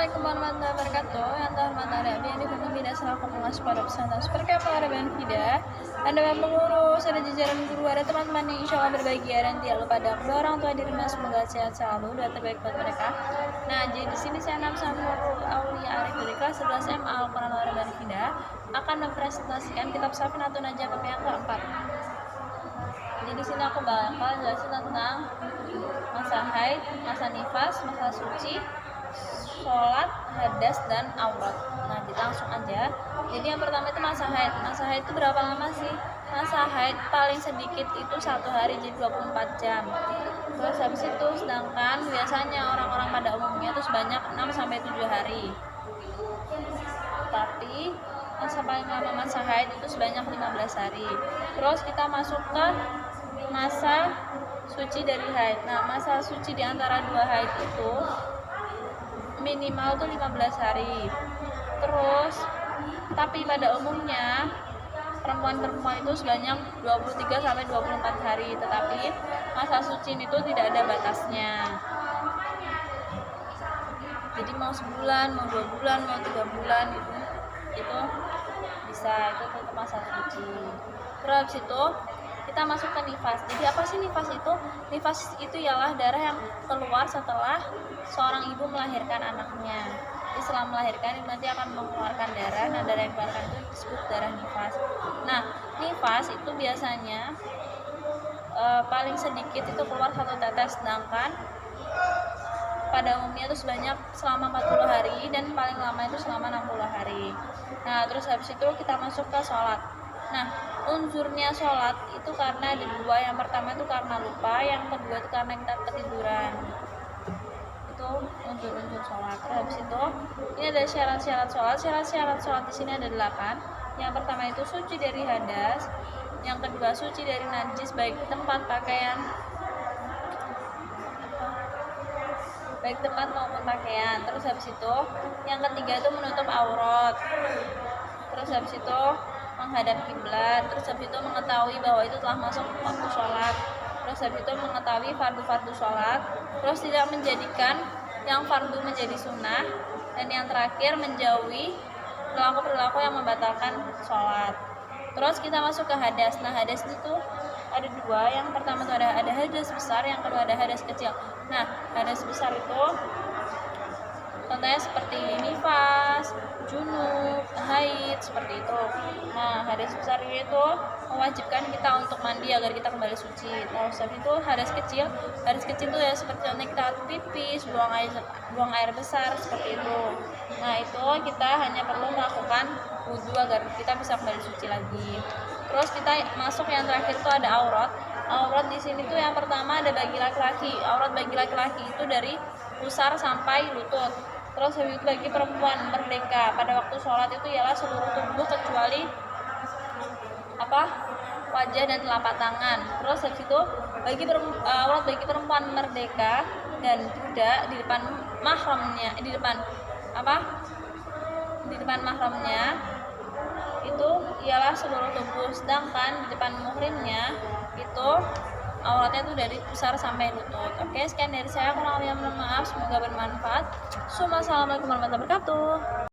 Assalamualaikum warahmatullahi wabarakatuh. Yang terhormat Arabi yang dipimpin Bida selaku pengawas pada pesantren Seperti Arabian Fida. Ada pengurus, ada jajaran guru, ada teman-teman yang insya Allah berbahagia dan tidak lupa ada kedua orang tua di rumah semoga sehat selalu dan terbaik buat mereka. Nah, jadi di sini saya Namsa Nurul Aulia Arif dari kelas 11 MA Al-Quran Arabian Fida akan mempresentasikan kitab Safinatun Najah bab yang keempat. Jadi di sini aku bakal jelasin tentang masa haid, masa nifas, masa suci, sholat, hadas, dan aurat. Nah, kita langsung aja. Jadi yang pertama itu masa haid. Masa haid itu berapa lama sih? Masa haid paling sedikit itu 1 hari, jadi 24 jam. Terus habis itu sedangkan biasanya orang-orang pada umumnya itu sebanyak 6-7 hari. Tapi masa paling lama masa haid itu sebanyak 15 hari. Terus kita masuk ke masa suci dari haid. Nah, masa suci di antara 2 haid itu minimal tuh 15 hari. Terus tapi pada umumnya perempuan-perempuan itu sebanyak 23-24 hari, tetapi masa suci itu tidak ada batasnya. Jadi mau sebulan, mau 2 bulan, mau 3 bulan itu bisa, itu tetap masa suci. Terus habis itu kita masuk ke nifas. Jadi apa sih nifas itu? Nifas itu ialah darah yang keluar setelah seorang ibu melahirkan anaknya. Jadi setelah melahirkan nanti akan mengeluarkan darah. Nah, darah yang keluarkan itu disebut darah nifas. Nah, nifas itu biasanya paling sedikit itu keluar 1 tetes, sedangkan pada umumnya itu sebanyak selama 40 hari dan paling lama itu selama 60 hari. Nah, terus habis itu kita masuk ke sholat. Nah, unsurnya sholat itu karena ada 2. Yang pertama itu karena lupa, yang kedua itu karena kita ketiduran. Itu unsur-unsur sholat. Terus habis itu ini ada syarat-syarat sholat. Syarat-syarat sholat di sini ada 8. Yang pertama itu suci dari hadas, yang kedua suci dari najis baik tempat pakaian, baik tempat maupun pakaian. Terus habis itu yang ketiga itu menutup aurat. Terus habis itu menghadap kiblat. Terus habis itu mengetahui bahwa itu telah masuk waktu sholat. Terus habis itu mengetahui fardu-fardu sholat. Terus tidak menjadikan yang fardu menjadi sunnah. Dan yang terakhir menjauhi perilaku-perilaku yang membatalkan sholat. Terus kita masuk ke hadas. Nah, hadas itu ada 2. Yang pertama itu ada hadas besar, yang kedua ada hadas kecil. Nah, hadas besar itu contohnya seperti nifas, junub, haid, seperti itu. Nah, hadas besar itu mewajibkan kita untuk mandi agar kita kembali suci. Terus habis itu hadas kecil itu ya seperti contohnya kita pipis, buang air besar seperti itu. Nah, itu kita hanya perlu melakukan wudhu agar kita bisa kembali suci lagi. Terus kita masuk yang terakhir itu ada aurat. Aurat di sini tuh yang pertama ada bagi laki-laki. Aurat bagi laki-laki itu dari pusar sampai lutut. Terus habis itu bagi perempuan merdeka pada waktu sholat itu ialah seluruh tubuh kecuali wajah dan telapak tangan. Terus habis itu aurat bagi perempuan merdeka dan budak di depan mahramnya, di depan mahramnya itu ialah seluruh tubuh, sedangkan di depan muhrimnya itu auratnya itu dari pusar sampai lutut. Oke, sekian dari saya. Kurang lebihnya mohon maaf, semoga bermanfaat. Assalamualaikum warahmatullahi wabarakatuh.